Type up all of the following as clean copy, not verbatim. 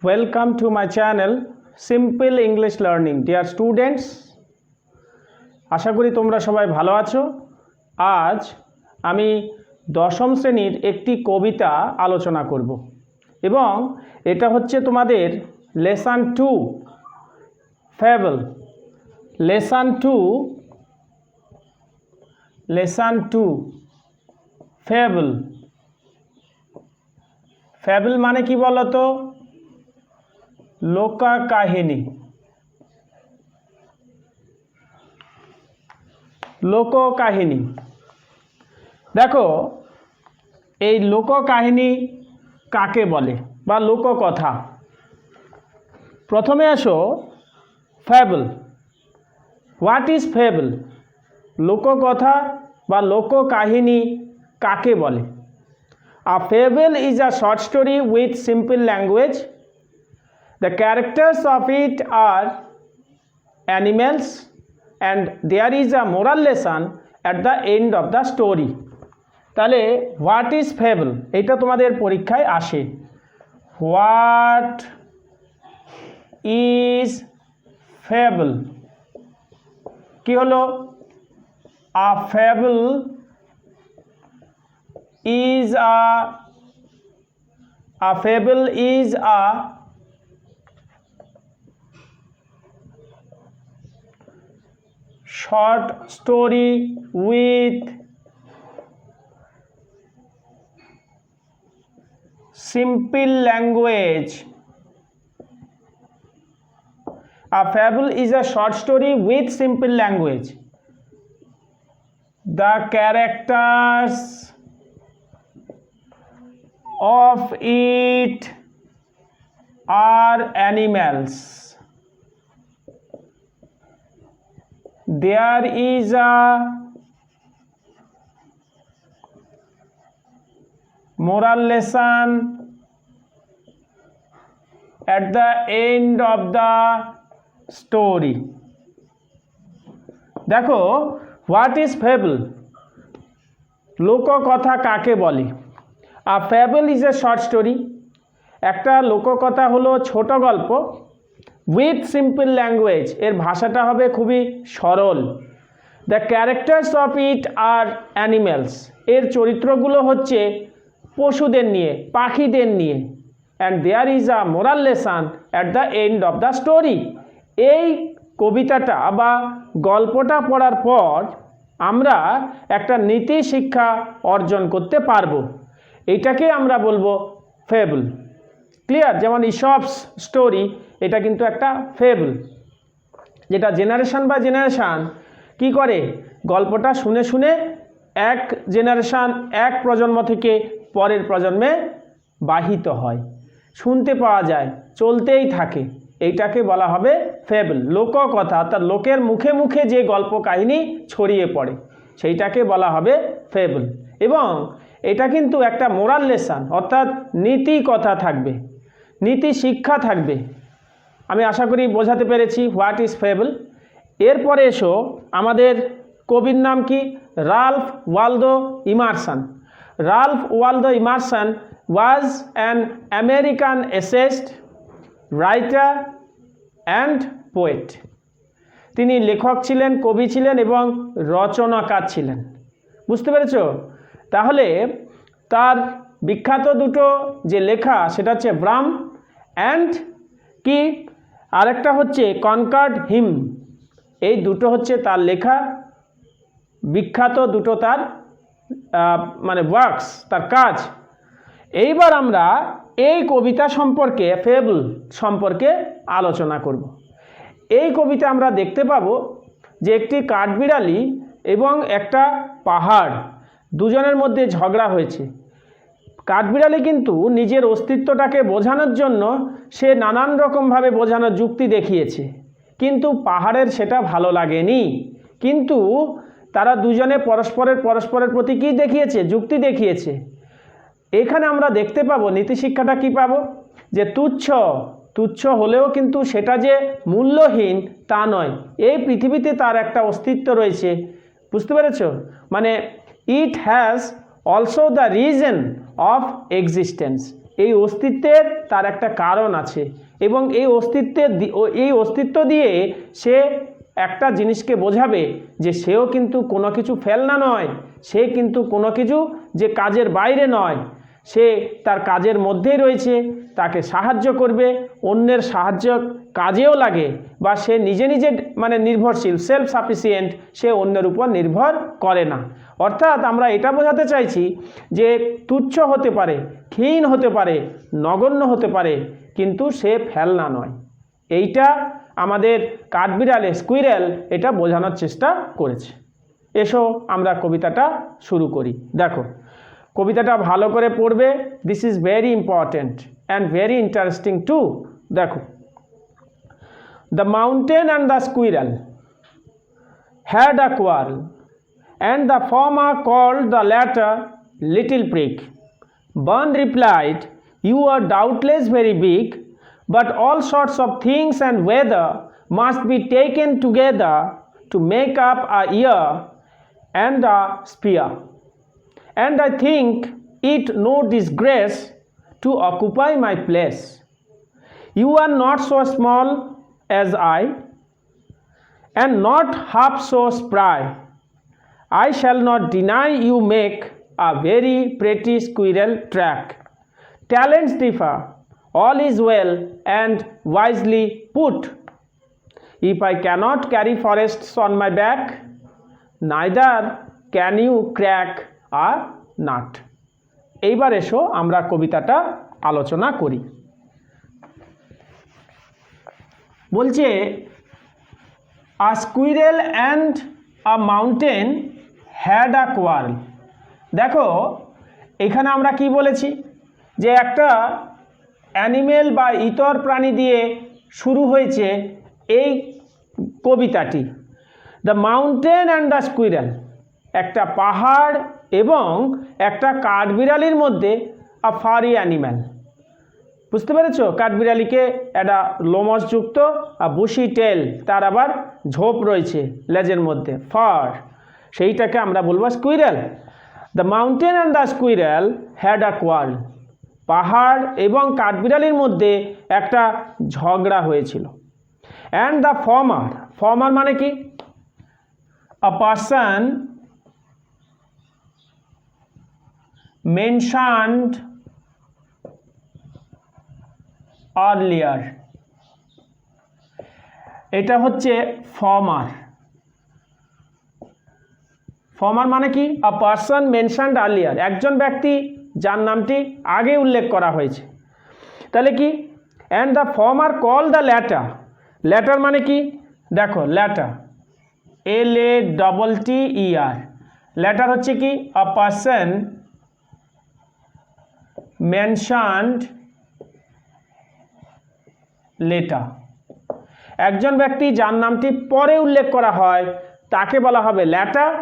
Welcome to my channel Simple English Learning. Dear students, আশা করি তোমরা সবাই ভালো আছো। আজ আমি দশম শ্রেণীর একটি কবিতা আলোচনা করব এবং এটা হচ্ছে তোমাদের lesson 2 fable. Lesson 2 fable. Fable মানে কি বলো তো? লোকা কাহিনী। লোককাহিনী। দেখো, এই লোককাহিনী কাকে বলে বা লোককথা। প্রথমে আসো ফ্যাবল। What is fable? লোককথা বা লোককাহিনী কাকে বলে? A fable is a short story with simple language. The characters of it are animals and there is a moral lesson at the end of the story. তাহলে what is fable এটা তোমাদের পরীক্ষায় আসে। What is fable? কি হলো? আ fable is a short story with simple language. A fable is a short story with simple language. The characters of it are animals. There is a moral lesson at the end of the story. দেখো, what is fable? লোককথা কাকে বলে? A fable is a short story. একটা লোককথা হলো ছোট গল্প with simple language. এর ভাষাটা হবে খুবই সরল। The characters of it are animals. এর চরিত্রগুলো হচ্ছে পশুদের নিয়ে, পাখিদের নিয়ে। And there is a moral lesson at the end of the story. এই কবিতাটা বা গল্পটা পড়ার পর আমরা একটা নীতি শিক্ষা অর্জন করতে পারবো। এইটাকে আমরা বলবো ফেবল। ক্লিয়ার? যেমন ইসপস স্টোরি, এটা কিন্তু একটা ফেবল, যেটা জেনারেশন বাই জেনারেশান কি করে, গল্পটা শুনে শুনে এক জেনারেশান, এক প্রজন্ম থেকে পরের প্রজন্মে বাহিত হয়, শুনতে পাওয়া যায়, চলতেই থাকে। এইটাকে বলা হবে ফেবল। লোককথা, অর্থাৎ লোকের মুখে মুখে যে গল্প কাহিনী ছড়িয়ে পড়ে সেইটাকে বলা হবে ফেবল। এবং এটা কিন্তু একটা মোরাল লেসন, অর্থাৎ নীতি কথা থাকবে, নীতি শিক্ষা থাকবে। আমি আশা করি বোঝাতে পেরেছি হোয়াট ইজ ফেবল। এরপরে এসো, আমাদের কবির নাম কি? Ralph Waldo Emerson. Ralph Waldo Emerson was an American essayist, writer and poet. তিনি লেখক ছিলেন, কবি ছিলেন এবং রচনাকার ছিলেন। বুঝতে পেরেছ? তাহলে তার বিখ্যাত দুটো যে লেখা সেটা হচ্ছে ব্রাম অ্যান্ড কি, আরেকটা হচ্ছে কনকার্ড হিম। এই দুটো হচ্ছে তার লেখা, বিখ্যাত দুটো তার মানে ওয়ার্কস, তার কাজ। এইবার আমরা এই কবিতা সম্পর্কে, ফেবল সম্পর্কে আলোচনা করব। এই কবিতা আমরা দেখতে পাবো যে একটি কাঠবিড়ালি এবং একটা পাহাড়, দুজনের মধ্যে ঝগড়া হয়েছে। কাঠবিড়ালি কিন্তু নিজের অস্তিত্বটাকে বোঝানোর জন্য সে নানান রকমভাবে বোঝানোর যুক্তি দেখিয়েছে, কিন্তু পাহাড়ের সেটা ভালো লাগেনি। কিন্তু তারা দুজনে পরস্পরের প্রতি কী দেখিয়েছে? যুক্তি দেখিয়েছে। এখানে আমরা দেখতে পাবো নীতিশিক্ষাটা কি পাবো, যে তুচ্ছ হলেও কিন্তু সেটা যে মূল্যহীন তা নয়। এই পৃথিবীতে তার একটা অস্তিত্ব রয়েছে। বুঝতে পেরেছ? মানে it has also the reason of existence. এই অস্তিত্বের তার একটা কারণ আছে এবং এই অস্তিত্ব দিয়ে সে একটা জিনিসকে বোঝাবে যে সেও কিন্তু কোনো কিছু ফেলনা নয়, সে কিন্তু কোনো কিছু যে কাজের বাইরে নয়, সে তার কাজের মধ্যেই রয়েছে, তাকে সাহায্য করবে, অন্যের সাহায্য কাজেও লাগে, বা সে নিজে নিজে মানে নির্ভরশীল, সেলফ সাফিসিয়েন্ট, সে অন্যের উপর নির্ভর করে না। অর্থাৎ আমরা এটা বোঝাতে চাইছি যে তুচ্ছ হতে পারে, ক্ষীণ হতে পারে, নগণ্য হতে পারে, কিন্তু সে ফেলনা নয়। এইটা আমাদের কাঠবিড়ালে স্কুইরেল এটা বোঝানোর চেষ্টা করেছে। এসো আমরা কবিতাটা শুরু করি। দেখো, কবিতাটা ভালো করে পড়বে, this is very important and very interesting too. দেখো, the mountain and the squirrel had a quarrel, and the former called the latter little prig. Bun replied, you are doubtless very big, but all sorts of things and weather must be taken together to make up a year and a spear, and I think it no disgrace to occupy my place. You are not so small as I, and not half so spry. I shall not deny you make a very pretty squirrel track. Talents differ, all is well and wisely put. If I cannot carry forests on my back, neither can you crack a nut. এইবার এসো আমরা কবিতাটা আলোচনা করি। বলছে, a squirrel and a mountain had a quarrel. দেখো, এখানে আমরা কি বলেছি যে একটা অ্যানিমেল বা ইতর প্রাণী দিয়ে শুরু হয়েছে এই কবিতাটি। The mountain and the squirrel, একটা পাহাড় এবং একটা কাঠবিড়ালির মধ্যে আ ফারি অ্যানিম্যাল। বুঝতে পেরেছো? কাঠবিড়ালিকে একটা লোমসযুক্ত আর বুশি টেল, তার আবার ঝোপ রয়েছে লেজের মধ্যে, ফার, সেইটাকে আমরা বলবো squirrel. The mountain and the squirrel had a quarrel, পাহাড় এবং কাঠবিড়ালির মধ্যে একটা ঝগড়া হয়েছিল। অ্যান্ড দ্য ফর্মার, ফর্মার মানে কি? আ পারসন মেনশনড আর্লিয়ার, এটা হচ্ছে ফর্মার। ফর্মার মানে কি? আ পারসন মেনশনড আর্লিয়ার, একজন ব্যক্তি যার নামটি আগে উল্লেখ করা হয়েছে। তাহলে কি? And the former call the latter, latter মানে কি? দেখো, ল্যাটার LATTER, ল্যাটার হচ্ছে কি? আ পারসন মেনশনড লেটার, একজন ব্যক্তি যার নামটি পরে উল্লেখ করা হয় তাকে বলা হবে ল্যাটার,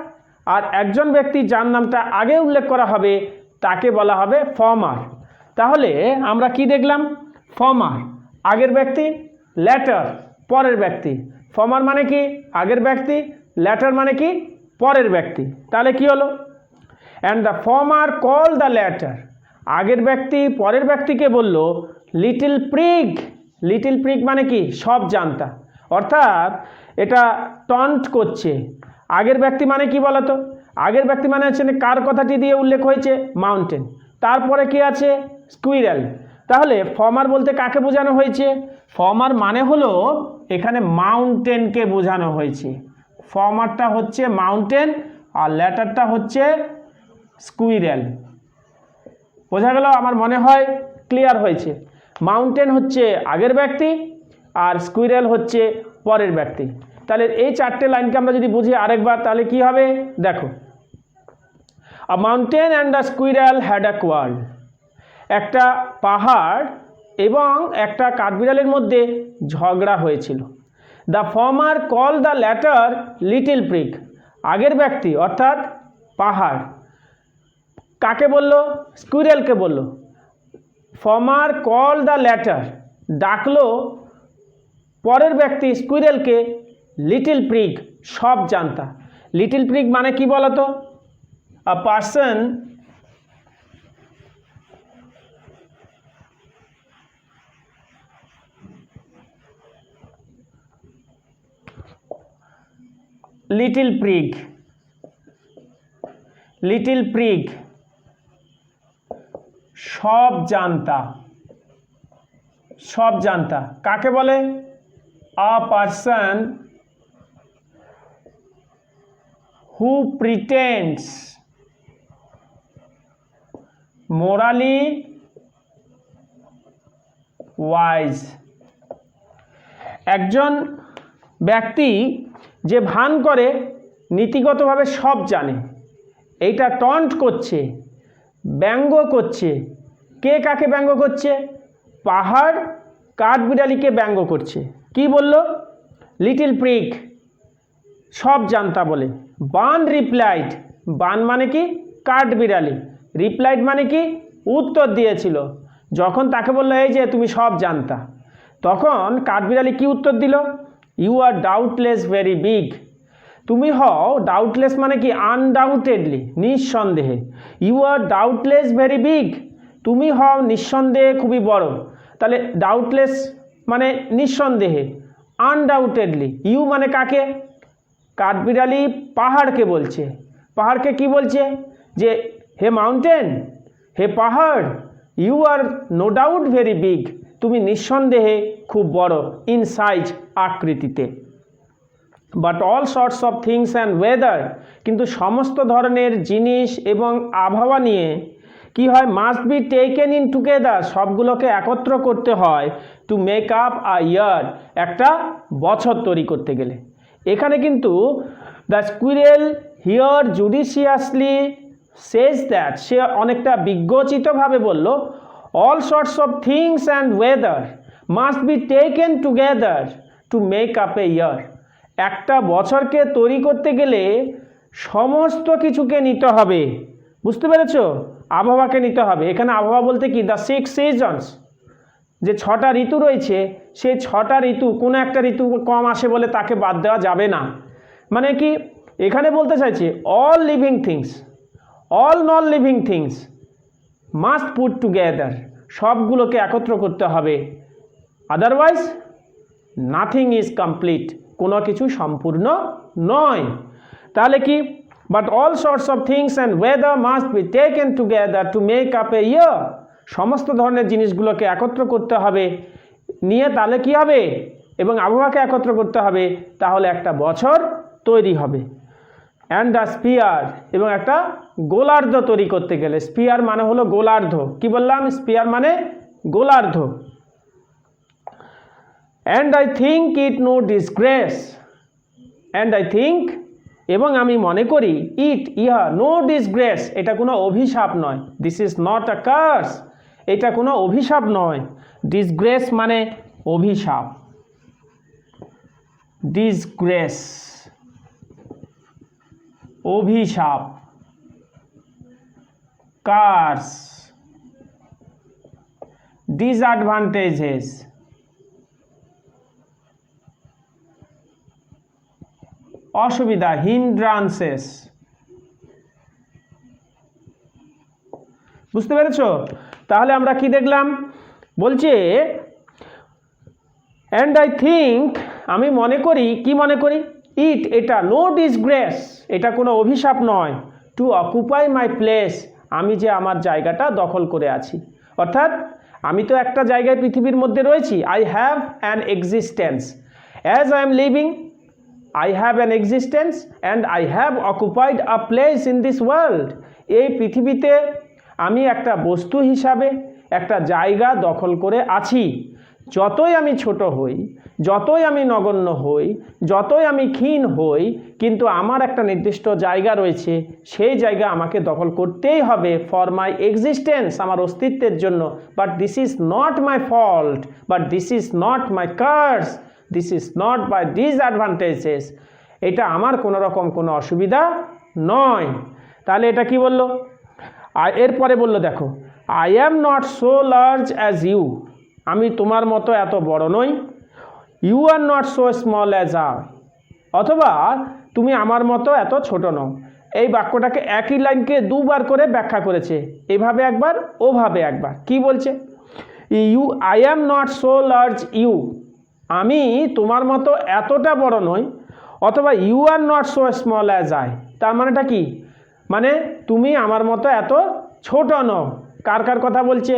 আর একজন ব্যক্তি যার নামটা আগে উল্লেখ করা হবে তাকে বলা হবে ফর্মার। তাহলে আমরা কি দেখলাম? ফর্মার আগের ব্যক্তি, ল্যাটার পরের ব্যক্তি। ফর্মার মানে কি? আগের ব্যক্তি, ল্যাটার মানে কি? পরের ব্যক্তি। তাহলে কি হলো? And the former call the letter, আগের ব্যক্তি পরের ব্যক্তিকে বলল লিটল প্রিগ। লিটল প্রিগ মানে কি? সব জানতা, অর্থাৎ এটা টন্ট করছে। আগের ব্যক্তি মানে কি বলতো? আগের ব্যক্তি মানে হচ্ছে কার কথাটি দিয়ে উল্লেখ হয়েছে? মাউন্টেন, তারপরে কি আছে? স্কুইরেল। তাহলে ফর্মার বলতে কাকে বোঝানো হয়েছে? ফর্মার মানে হলো এখানে মাউন্টেনকে বোঝানো হয়েছে। ফর্মারটা হচ্ছে মাউন্টেন আর ল্যাটারটা হচ্ছে স্কুইরেল। বোঝা গেল? আমার মনে হয় ক্লিয়ার হয়েছে। মাউন্টেন হচ্ছে আগের ব্যক্তি আর স্কুইরেল হচ্ছে পরের ব্যক্তি। তাহলে এই চারটে লাইনকে আমরা যদি বুঝি আরেকবার, তাহলে কি হবে? দেখো, আ mountain and the squirrel had a quarrel, একটা পাহাড় এবং একটা কাঠবিড়ালের মধ্যে ঝগড়া হয়েছিল। The former call the letter little prig, আগের ব্যক্তি অর্থাৎ পাহাড় কাকে বলল? স্কুইরেলকে বলল। ফর্মার কল দ্য ল্যাটার, ডাকলো পরের ব্যক্তি স্কুইরেলকে লিটল প্রিগ, সব জানতা। লিটল প্রিগ মানে কি বলতো? আ person little prig, little prig সব জানতা, সব জানতা কাকে বলে? আ পারসন হু প্রিটেন্ডস মোরালি ওয়াইজ, একজন ব্যক্তি যে ভান করে নীতিগতভাবে সব জানে, এইটা টন্ট করছে, ব্যঙ্গ করছে। কে কাকে ব্যঙ্গ করছে? পাহাড় কাঠবিড়ালিকে ব্যঙ্গ করছে। কি বলল? লিটিল প্রিগ সব জানতা বলে। বান রিপ্লাইড, বান মানে কি? কাঠবিড়ালি। রিপ্লাইড মানে কি? উত্তর দিয়েছিল। যখন তাকে বললো এই যে তুমি সব জানতা, তখন কাঠবিড়ালি কি উত্তর দিল? You are doubtless very big, তুমি হও ডাউটলেস মানে কি? আনডাউটেডলি, নিঃসন্দেহে। You are doubtless very big, তুমি হও নিঃসন্দেহে খুবই বড়। তাহলে ডাউটলেস মানে নিঃসন্দেহে, আনডাউটেডলি। ইউ মানে কাকে? কাঠবিড়ালি পাহাড়কে বলছে। পাহাড়কে কি বলছে? যে হে মাউন্টেন, হে পাহাড়, you are no doubt very big, তুমি নিঃসন্দেহে খুব বড়, ইন সাইজ আকৃতিতে। But all sorts of things and weather, কিন্তু সমস্ত ধরনের জিনিস এবং আবহাওয়া নিয়ে কি হয়? Must be taken in together, সবগুলোকে একত্র করতে হয় to make up a year, একটা বছর তৈরি করতে গেলে। এখানে কিন্তু the squirrel here judiciously says that, সে অনেকটা বিজ্ঞচিতভাবে বলল, all sorts of things and weather must be taken together to make up a year, একটা বছরকে তৈরি করতে গেলে সমস্ত কিছুকে নিতে হবে। বুঝতে পেরেছ? আবহাওয়াকে নিতে হবে। এখানে আবহাওয়া বলতে কি? দ্য 6 সিজনস, যে 6টা ঋতু রয়েছে, সেই 6টা ঋতু কোনো একটা ঋতু কম আসে বলে তাকে বাদ দেওয়া যাবে না। মানে কি এখানে বলতে চাইছে? All living things, all non living things must put together, সবগুলোকে একত্র করতে হবে। আদারওয়াইজ নাথিং ইজ কমপ্লিট, কোনো কিছু সম্পূর্ণ নয়। তাহলে কি? But all sorts of things and weather must be taken together to make up a year, সমস্ত ধরনের জিনিসগুলোকে একত্র করতে হবে নিয়ে, তাহলে কি হবে? এবং আবহাওয়াকে একত্র করতে হবে, তাহলে একটা বছর তৈরি হবে। অ্যান্ড দ্য স্পিয়ার, এবং একটা গোলার্ধ তৈরি করতে গেলে, স্পিয়ার মানে হলো গোলার্ধ। কি বললাম? স্পিয়ার মানে গোলার্ধ। And I think it no disgrace, and I think, এবং আমি মনে করি, ইট ইহা, নো ডিসগ্রেস, এটা কোনো অভিশাপ নয়। This is not a curse, এটা কোনো অভিশাপ নয়। ডিসগ্রেস মানে অভিশাপ, ডিসগ্রেস অভিশাপ, কার্স ডিসঅ্যাডভান্টেজেস, অসুবিধা, হিন্ড্রান্সেস। বুঝতে পেরেছ? তাহলে আমরা কি দেখলাম? বলছে অ্যান্ড আই থিঙ্ক, আমি মনে করি, কি মনে করি? ইট, এটা, নো ডিসগ্রেস, এটা কোনো অভিশাপ নয়, টু অকুপাই মাই প্লেস, আমি যে আমার জায়গাটা দখল করে আছি। অর্থাৎ আমি তো একটা জায়গায় পৃথিবীর মধ্যে রয়েছি। I have an existence, as I am living I have an existence and I have occupied a place in this world, এই পৃথিবীতে আমি একটা বস্তু হিসাবে একটা জায়গা দখল করে আছি। যতই আমি ছোট হই, যতই আমি নগণ্য হই, যতই আমি ক্ষীণ হই, কিন্তু আমার একটা নির্দিষ্ট জায়গা রয়েছে, সেই জায়গা আমাকে দখল করতেই হবে ফর মাই এক্সিস্টেন্স, আমার অস্তিত্বের জন্য। But this is not my fault, but this is not my curse, this is not by disadvantages, এটা আমার কোনো রকম কোনো অসুবিধা নয়। তাহলে এটা কি বললো? এরপরে বললো, দেখো, I am not so large as you, আমি তোমার মতো এত বড় নই। You are not so small as I, অথবা তুমি আমার মতো এত ছোট নও। এই বাক্যটাকে একই লাইনকে দুবার করে ব্যাখ্যা করেছে, এভাবে একবার, ওভাবে একবার। কি বলছে? You, I am not so large you, আমি তোমার মতো এতটা বড় নই। অথবা you are not so small as I, তার মানেটা কি? মানে তুমি আমার মতো এত ছোট নও। কার কার কথা বলছে?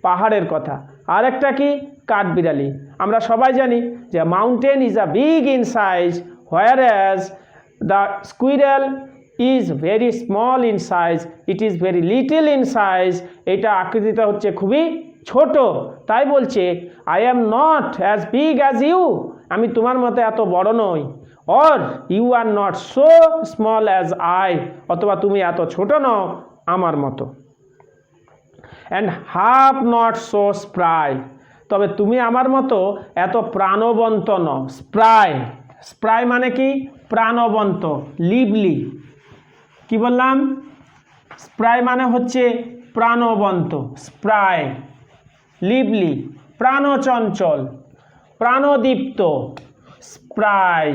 পাহাড়ের কথা। আর একটা কি? কাঠবিড়ালি। আমরা সবাই জানি যে mountain is a big in size whereas the squirrel is very small in size, it is very little in size. এটা আকৃতিটা হচ্ছে খুবই ছোট, তাই বলছে I am not as big as you, আমি তোমার মতো এত বড় নই। Or you are not so small as I, অথবা তুমি এত ছোট নও আমার মতো। And half not so spry, তবে তুমি আমার মতো এত প্রাণবন্ত নও। স্প্রাই, স্প্রাই মানে কি? প্রাণবন্ত, লিভলি। কি বললাম? স্প্রাই মানে হচ্ছে প্রাণবন্ত, স্প্রাই, লিভলি, প্রাণচঞ্চল, প্রাণদীপ্ত, স্প্রাই,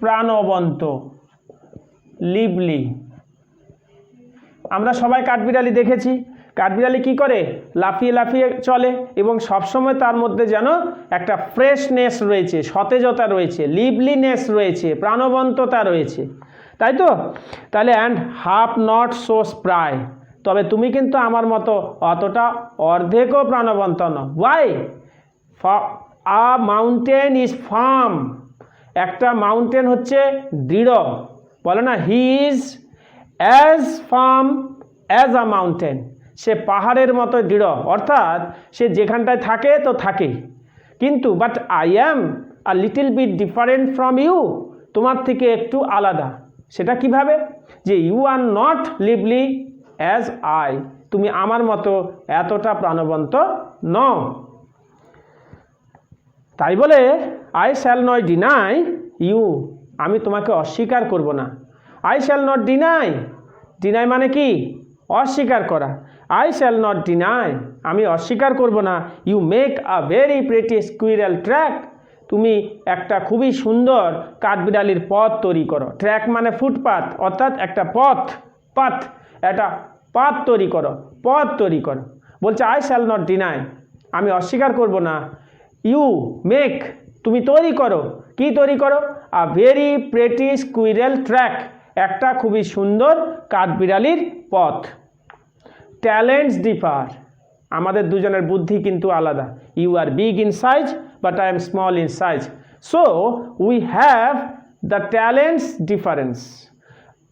প্রাণবন্ত, লিভলি। আমরা সবাই কাঠবিড়ালি দেখেছি। কাঠবিড়ালি কি করে? লাফিয়ে লাফিয়ে চলে এবং সবসময় তার মধ্যে যেন একটা ফ্রেশনেস রয়েছে, সতেজতা রয়েছে, লিভলিনেস রয়েছে, প্রাণবন্ততা রয়েছে, তাই তো? তাহলে and half not so spry, তবে তুমি কিন্তু আমার মতো অতটা অর্ধেকও প্রাণবন্ত নও। Why? A mountain is firm, একটা মাউন্টেন হচ্ছে দৃঢ়। বলে না he is as firm as a mountain, সে পাহাড়ের মতো দৃঢ়, অর্থাৎ সে যেখানটায় থাকে তো থাকেই। কিন্তু but I am a little bit different from you, তোমার থেকে একটু আলাদা। সেটা কিভাবে? যে you are not lively as I, তুমি আমার মতো এতটা প্রাণবন্ত নও। তাই বলে I shall not deny you, আমি তোমাকে অস্বীকার করব না। I shall not deny, deny মানে কি? অস্বীকার করা। আই শ্যাল নট ডিনাই, আমি অস্বীকার করব না। You make a very pretty squirrel track, তুমি একটা খুবই সুন্দর কাঠবিড়ালির পথ তৈরি করো। ট্র্যাক মানে ফুটপাথ, অর্থাৎ একটা পথ, পাথ, একটা পাথ তৈরি করো, পথ তৈরি করো। বলছে আই শ্যাল নট ডিনাই, আমি অস্বীকার করব না। ইউ মেক, তুমি তৈরি করো। কি তৈরি করো? আ ভেরি প্রেটি স্কুইরেল ট্র্যাক, একটা খুবই সুন্দর কাঠবিড়ালির পথ। ট্যালেন্টস ডিফার, আমাদের দুজনের বুদ্ধি কিন্তু আলাদা। You are big in size but I am small in size, so we have the talents difference.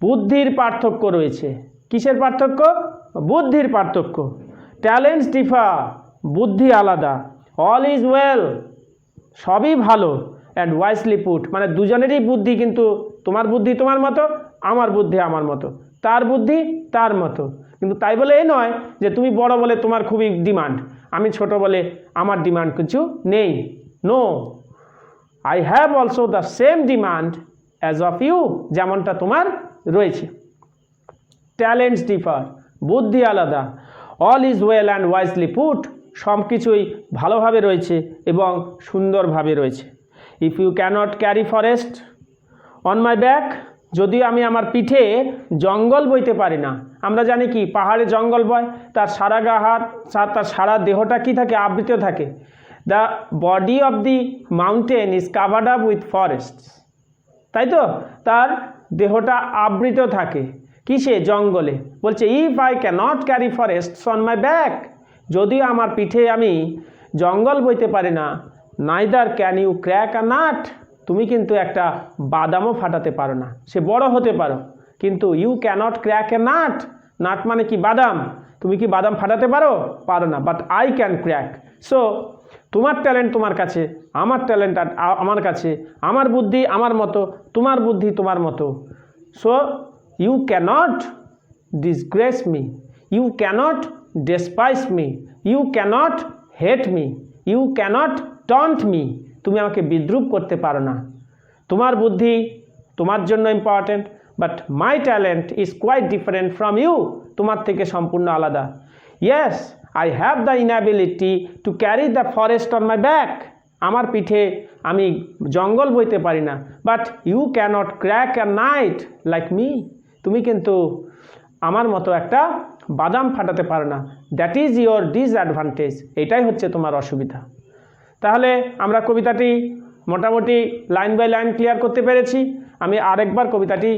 বুদ্ধির পার্থক্য রয়েছে। কিসের পার্থক্য? বুদ্ধির পার্থক্য। ট্যালেন্টস ডিফার, বুদ্ধি আলাদা। অল ইজ ওয়েল, সবই ভালো। অ্যান্ড ওয়াইসলি পুট, মানে দুজনেরই বুদ্ধি কিন্তু তোমার বুদ্ধি তোমার মতো, আমার বুদ্ধি আমার মতো, তার বুদ্ধি তার মতো। কিন্তু তাই বলে এই নয় যে তুমি বড় বলে তোমার খুবই ডিমান্ড, আমি ছোট বলে আমার ডিমান্ড কিছু নেই। No, I have also the same demand as of you, যেমনটা তোমার রয়েছে। ট্যালেন্টস ডিফার, বুদ্ধি আলাদা। All is well and wisely put, সব কিছুই ভালোভাবে রয়েছে এবং সুন্দরভাবে রয়েছে। If you cannot carry forest on my back, যদিও আমি আমার পিঠে জঙ্গল বইতে পারি না। আমরা জানি কি পাহাড়ে জঙ্গল বয়, তার সারা গা হাত, তার সারা দেহটা কি থাকে? আবৃত থাকে। The body of the mountain is covered up with forests, তাই তো? তার দেহটা আবৃত থাকে কিসে? জঙ্গলে। বলছে if I cannot carry forests on my back, যদিও আমার পিঠে আমি জঙ্গল বইতে পারি না, neither can you crack a nut, তুমি কিন্তু একটা বাদামও ফাটাতে পারো না। সে বড় হতে পারো কিন্তু you cannot crack a nut, nut মানে কি? বাদাম। তুমি কি বাদাম ফাটাতে পারো? পারো না। But I can crack. So তোমার ট্যালেন্ট তোমার কাছে, আমার ট্যালেন্ট আমার কাছে, আমার বুদ্ধি আমার মতো, তোমার বুদ্ধি তোমার মতো। So you cannot disgrace me, you cannot despise me, you cannot hate me, you cannot taunt me, তুমি আমাকে বিদ্রুপ করতে পারো না। তোমার বুদ্ধি তোমার জন্য important, but my talent is quite different from you, তোমার থেকে সম্পূর্ণ আলাদা। Yes I have the inability to carry the forest on my back, আমার পিঠে আমি জঙ্গল বইতে পারি না। But you cannot crack a night like me, তুমি কিন্তু আমার মতো একটা বাদাম ফাটাতে পারো না। দ্যাট ইজ ইয়োর ডিসঅ্যাডভান্টেজ, এটাই হচ্ছে তোমার অসুবিধা। তাহলে আমরা কবিতাটি মোটামুটি লাইন বাই লাইন ক্লিয়ার করতে পেরেছি। আমি আরেকবার কবিতাটি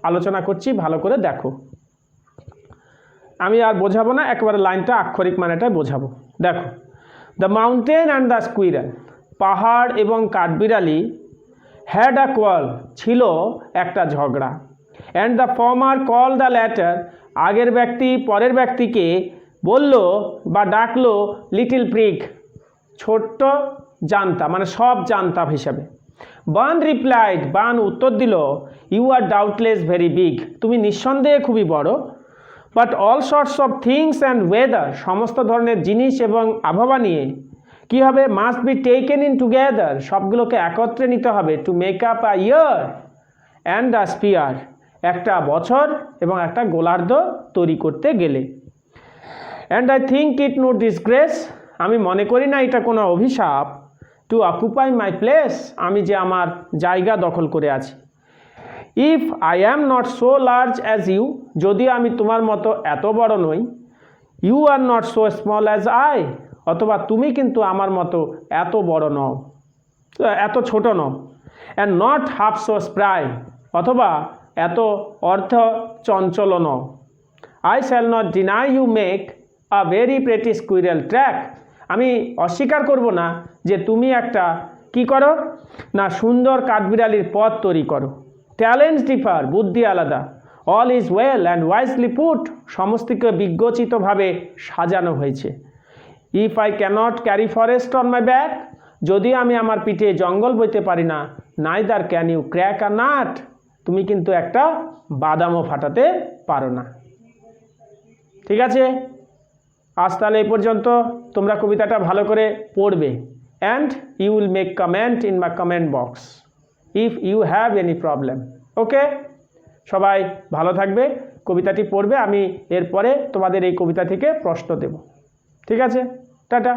আলোচনা করছি, ভালো করে দেখো। আমি আর বোঝাবো না, একবারে লাইনটা আক্ষরিক মানেটা বোঝাবো। দেখো, the mountain and the squirrel, পাহাড় এবং কাঠবিড়ালি, হ্যাড আ কোয়াল, ছিল একটা ঝগড়া, and the former call the letter, আগের ব্যক্তি পরের ব্যক্তিকে বলল বা ডাকলো লিটল প্রিগ, ছোট্ট জান্তা, মানে সব জান্তা হিসাবে। বান রিপ্লাইড, বান উত্তর দিল, you are doubtless very big, তুমি নিঃসন্দেহে খুবই বড়। But all sorts of things and weather, সমস্ত ধরনের জিনিস এবং আবহাওয়া নিয়ে কী হবে, must be taken in together, সবগুলোকে একত্রে নিতে হবে, to make up a year and a sphere, একটা বছর এবং একটা গোলার্ধ তৈরি করতে গেলে। And I think it no disgrace, আমি মনে করি না এটা কোনো অভিশাপ, টু অকুপাই মাই প্লেস, আমি যে আমার জায়গা দখল করে আছি। If I am not so large as you, যদি আমি তোমার মতো এত বড় নই, you are not so small as I, অথবা তুমি কিন্তু আমার মতো এত বড় নও, এত ছোট নও। And not half so spry, অথবা এত অর্থ চঞ্চল নও। I shall not deny you make a very pretty squirrel track, আমি অস্বীকার করব না যে তুমি একটা কি করো না, সুন্দর কাঠবিড়ালির পথ তৈরি করো। ট্যালেন্টস ডিফার, বুদ্ধি আলাদা। All is well and wisely put, সমস্তকে বিজ্ঞচিতভাবে সাজানো হয়েছে। If I cannot carry forest on my back, যদি আমি আমার পিঠে জঙ্গল বইতে পারি না, neither can you crack a nut, তুমি কিন্তু একটা বাদামও ফাটাতে পারো না। ঠিক আছে, আজ তাহলে এই পর্যন্ত। তোমরা কবিতাটা ভালো করে পড়বে, and you will make comment in my comment box if you have any problem. Okay, সবাই ভালো থাকবে, কবিতাটি পড়বে, আমি এরপরে তোমাদের এই কবিতা থেকে প্রশ্ন দেব। ঠিক আছে, টাটা।